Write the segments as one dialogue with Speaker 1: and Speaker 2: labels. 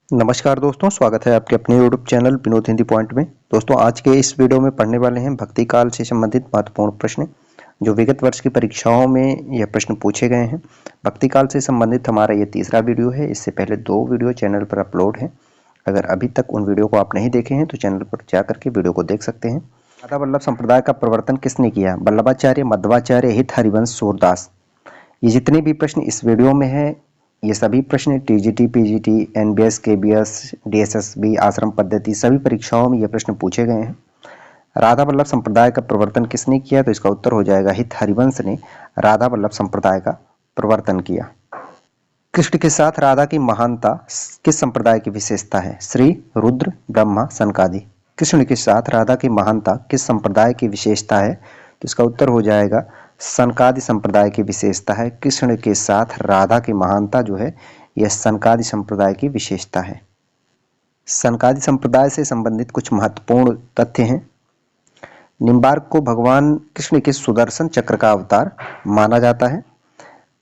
Speaker 1: नमस्कार दोस्तों, स्वागत है आपके अपने YouTube channel Vinod Hindi point में। दोस्तों, आज के इस वीडियो में पढ़ने वाले हैं भक्ति काल से संबंधित महत्वपूर्ण प्रश्न जो विगत वर्ष की परीक्षाओं में यह प्रश्न पूछे गए हैं। भक्ति काल से संबंधित हमारा ये तीसरा वीडियो है। इससे पहले 2 वीडियो चैनल पर अपलोड हैं। अगर अभी तक उन वीडियो को आप नहीं देखे हैं तो चैनल पर जा करके वीडियो को देख सकते हैं। राधा वल्लभ संप्रदाय का प्रवर्तन किसने किया? वल्लभाचार्य, मध्वाचार्य, हित हरिवंश, सूरदास। ये जितने भी प्रश्न इस वीडियो में है, ये सभी प्रश्न TGT, PGT, NBS, KBS, DSSB, आश्रम पद्धति सभी परीक्षाओं में ये प्रश्न पूछे गए हैं। राधा वल्लभ संप्रदाय का प्रवर्तन किसने किया? तो इसका उत्तर हो जाएगा हित हरिवंश ने राधा वल्लभ संप्रदाय का प्रवर्तन किया। कृष्ण के साथ राधा की महानता किस संप्रदाय की विशेषता है? श्री, रुद्र, ब्रह्मा, सनकादि। कृष्ण के साथ राधा की महानता किस संप्रदाय की विशेषता है? तो इसका उत्तर हो जाएगा सनकादि संप्रदाय की विशेषता है। कृष्ण के साथ राधा की महानता जो है यह सनकादि संप्रदाय की विशेषता है। सनकादि संप्रदाय से संबंधित कुछ महत्वपूर्ण तथ्य हैं। निम्बार्क को भगवान कृष्ण के सुदर्शन चक्र का अवतार माना जाता है।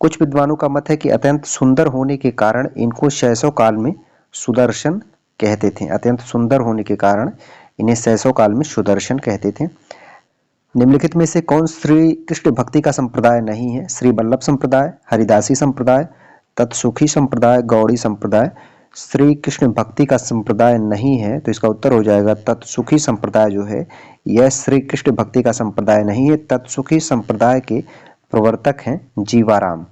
Speaker 1: कुछ विद्वानों का मत है कि अत्यंत सुंदर होने के कारण इनको शैशव काल में सुदर्शन कहते थे। अत्यंत सुंदर होने के कारण इन्हें शैशव काल में सुदर्शन कहते थे। निम्नलिखित में से कौन श्री कृष्ण भक्ति का संप्रदाय नहीं है? श्री वल्लभ संप्रदाय, हरिदासी संप्रदाय, तत्सुखी संप्रदाय, गौड़ी संप्रदाय। श्री कृष्ण भक्ति का संप्रदाय नहीं है तो इसका उत्तर हो जाएगा तत्सुखी संप्रदाय जो है यह श्री कृष्ण भक्ति का संप्रदाय नहीं है। तत्सुखी संप्रदाय के प्रवर्तक हैं जीवाराम।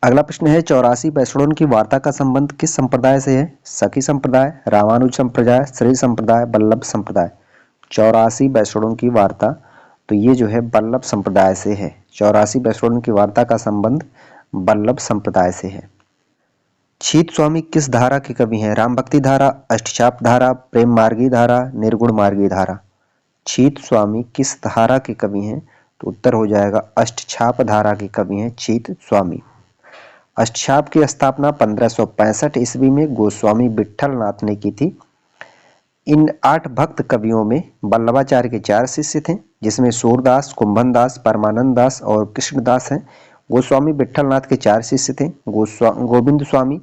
Speaker 1: अगला प्रश्न है 84 वैष्णवों की वार्ता का संबंध किस संप्रदाय से है? सखी संप्रदाय, रामानुज संप्रदाय, श्री संप्रदाय, वल्लभ संप्रदाय। 84 वैष्णवों की वार्ता तो ये जो है वल्लभ संप्रदाय से है। 84 वैष्णवों की वार्ता का संबंध वल्लभ संप्रदाय से है। छीत स्वामी किस धारा के कवि हैं? राम भक्ति धारा, अष्टचाप धारा, प्रेम मार्गी धारा, निर्गुण मार्गी धारा। छीत स्वामी किस धारा के कवि हैं? तो उत्तर हो जाएगा अष्टचाप धारा के कवि हैं छीत स्वामी। अष्टचाप की स्थापना 1565 ईस्वी में गोस्वामी विट्ठल नाथ ने की थी। इन 8 भक्त कवियों में वल्लभाचार्य के 4 शिष्य थे, जिसमें सूरदास, कुंभनदास, परमानंद दास और कृष्णदास हैं। गोस्वामी विट्ठलनाथ के 4 शिष्य थे, गोविंद स्वामी,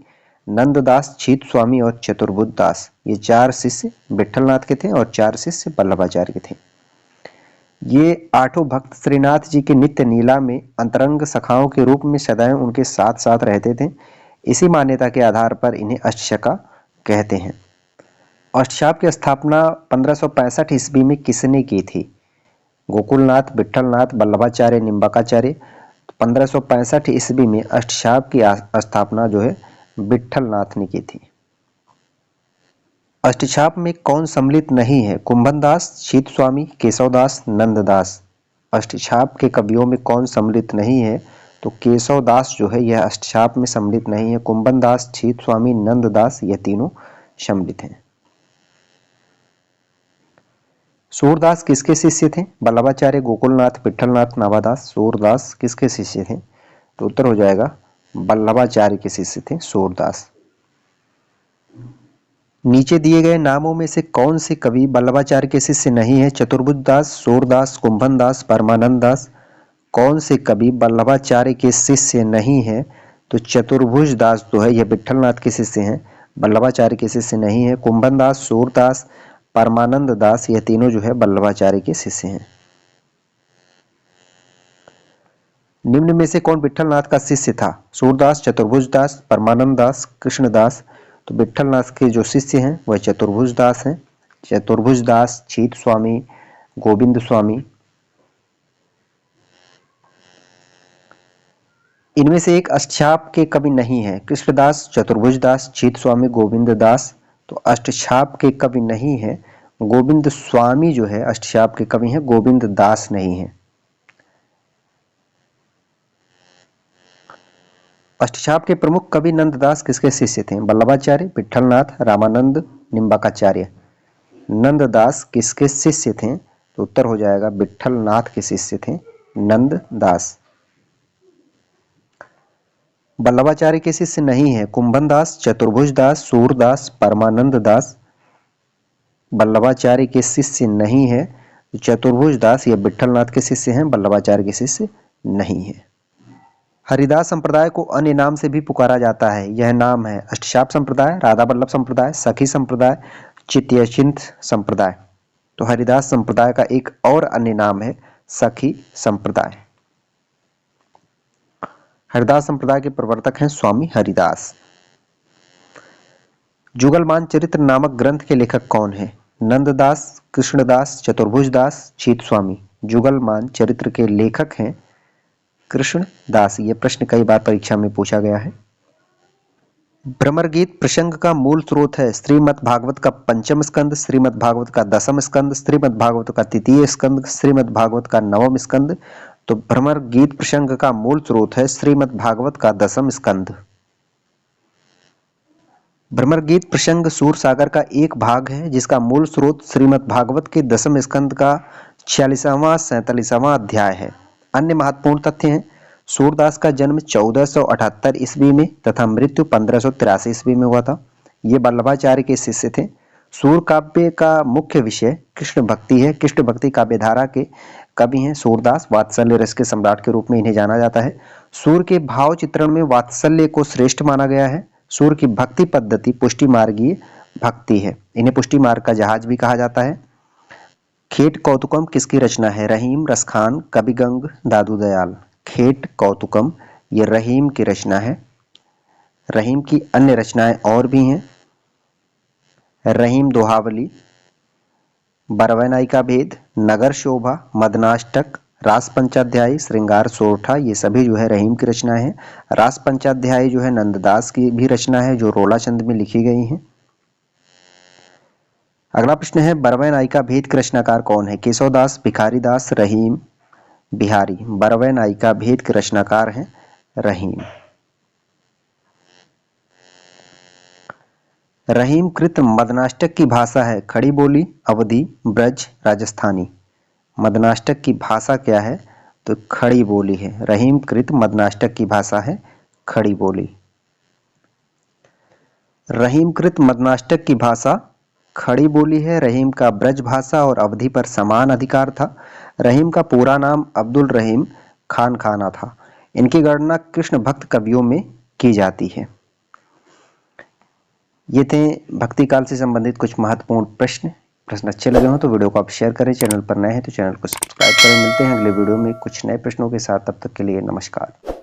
Speaker 1: नंददास, छीत स्वामी और चतुर्बुद्ध दास। ये 4 शिष्य विट्ठलनाथ के थे और 4 शिष्य वल्लभाचार्य के थे। ये 8 भक्त श्रीनाथ जी के नित्य लीला में अंतरंग सखाओं के रूप में सदैव उनके साथ साथ रहते थे। इसी मान्यता के आधार पर इन्हें अष्टशका कहते हैं। अष्टचाप की स्थापना 1565 ईस्वी में किसने की थी? गोकुलनाथ, विट्ठलनाथ, वल्लभाचार्य, निम्बाकाचार्य। 1565 ईस्वी में अष्टचाप की स्थापना जो है विट्ठलनाथ ने की थी। अष्टचाप में कौन सम्मिलित नहीं है? कुंभनदास, छीत स्वामी, केशवदास, नंददास। अष्टचाप के कवियों में कौन सम्मिलित नहीं है? तो केशवदास जो है यह अष्टचाप में सम्मिलित नहीं है। कुंभनदास, छीत स्वामी, नंददास यह तीनों सम्मिलित हैं। सूरदास किसके शिष्य थे? वल्लभाचार्य, गोकुलनाथ, विट्ठलनाथ, नाभादास। सूरदास किसके शिष्य थे? तो उत्तर हो जाएगा वल्लभाचार्य के शिष्य थे सूरदास। नीचे दिए गए नामों में से कौन से कवि वल्लभाचार्य के शिष्य नहीं है? चतुर्बुद्ध दास, सूरदास, कुंभनदास, परमानंद दास। कौन से कवि वल्लभाचार्य के शिष्य नहीं है? तो चतुर्भुज दास जो है यह विट्ठलनाथ के शिष्य हैं, वल्लभाचार्य के शिष्य नहीं है। कुंभनदास, सूरदास, परमानंद दास यह तीनों जो है वल्लभाचार्य के शिष्य हैं। निम्न में से कौन विट्ठलनाथ का शिष्य था? सूरदास, चतुर्भुज दास, परमानंद दास, कृष्णदास। तो विट्ठलनाथ के जो शिष्य हैं वह चतुर्भुज दास हैं। चतुर्भुज दास, छीत स्वामी, गोविंद स्वामी। इनमें से एक अष्टचाप के कवि नहीं है। कृष्णदास, चतुर्भुज दास, छीत स्वामी, गोविंद दास। तो अष्टचाप के कवि नहीं है। गोविंद स्वामी जो है अष्टचाप के कवि हैं, गोविंद दास नहीं है। अष्टचाप के प्रमुख कवि नंददास किसके शिष्य थे? वल्लभाचार्य, विट्ठलनाथ, रामानंद, निम्बाकाचार्य। नंददास किसके शिष्य थे? तो उत्तर हो जाएगा विट्ठलनाथ के शिष्य थे नंददास। वल्लभाचार्य के शिष्य नहीं है। कुंभनदास, चतुर्भुज दास, सूरदास, परमानंद दास। वल्लभाचार्य के शिष्य नहीं है। चतुर्भुज दास ये विट्ठलनाथ के शिष्य हैं, वल्लभाचार्य के शिष्य नहीं है। हरिदास संप्रदाय को अन्य नाम से भी पुकारा जाता है। यह नाम है अष्टशाप संप्रदाय, राधा वल्लभ संप्रदाय, सखी संप्रदाय, चित्यचिंत संप्रदाय। तो हरिदास संप्रदाय का एक और अन्य नाम है सखी संप्रदाय। हरिदास संप्रदाय के प्रवर्तक हैं स्वामी हरिदास। जुगलमान चरित्र नामक ग्रंथ के लेखक कौन है? नंददास, कृष्णदास, चतुर्भुज दास, चीत स्वामी। जुगलमान चरित्र के लेखक हैं कृष्णदास। ये प्रश्न कई बार परीक्षा में पूछा गया है। भ्रमर गीत प्रसंग का मूल स्रोत है श्रीमद् भागवत का 5वां स्कंद, श्रीमद् भागवत का 10वां स्कंद, श्रीमद् भागवत का 3वां स्कंद, श्रीमद् भागवत का 9वां स्कंद। तो भ्रमर गीत प्रसंग का मूल स्रोत है श्रीमद् भागवत का 10वां स्कंद। भ्रमर गीत प्रसंग सूर सागर का एक भाग है जिसका मूल स्रोत श्रीमद् भागवत के 10वें स्कंद का 46वां 47वां अध्याय है। अन्य महत्वपूर्ण तथ्य हैं सूरदास का जन्म 1478 ईस्वी में तथा मृत्यु 1583 ईस्वी में हुआ था। ये वल्लभाचार्य के शिष्य थे। सूर काव्य का मुख्य विषय कृष्ण भक्ति है। कृष्ण भक्ति काव्यधारा के कवि हैं सूरदास। वात्सल्य रस के सम्राट के रूप में इन्हें जाना जाता है। सूर के भाव चित्रण में वात्सल्य को श्रेष्ठ माना गया है। सूर की भक्ति पद्धति पुष्टि मार्गीय भक्ति है। इन्हें पुष्टि मार्ग का जहाज भी कहा जाता है। खेट कौतुकम किसकी रचना है? रहीम, रसखान, कविगंग, दादू दयाल। खेट कौतुकम ये रहीम की रचना है। रहीम की अन्य रचनाएं और भी हैं। रहीम दोहावली, बरवैनायिका भेद, नगर शोभा, मदनाष्टक, रास पंचाध्यायी, श्रृंगार सोरठा, ये सभी जो है रहीम की रचना है। रास पंचाध्यायी जो है नंददास की भी रचना है जो रोला छंद में लिखी गई है। अगला प्रश्न है बरवैनायिका भेद के रचनाकार कौन है? केशवदास, भिखारीदास, रहीम, बिहारी। बरवैनायिका भेद के रचनाकार हैं रहीम। रहीम कृत मदनाष्टक की भाषा है खड़ी बोली, अवधी, ब्रज, राजस्थानी। मदनाष्टक की भाषा क्या है? तो खड़ी बोली है। रहीम कृत मदनाष्टक की भाषा है खड़ी बोली। रहीम कृत मदनाष्टक की भाषा खड़ी बोली है। रहीम का ब्रज भाषा और अवधि पर समान अधिकार था। रहीम का पूरा नाम अब्दुल रहीम खान खाना था। इनकी गणना कृष्ण भक्त कवियों में की जाती है। ये थे भक्ति काल से संबंधित कुछ महत्वपूर्ण प्रश्न अच्छे लगे हो तो वीडियो को आप शेयर करें। चैनल पर नए हैं तो चैनल को सब्सक्राइब करें। मिलते हैं अगले वीडियो में कुछ नए प्रश्नों के साथ। तब तक के लिए नमस्कार।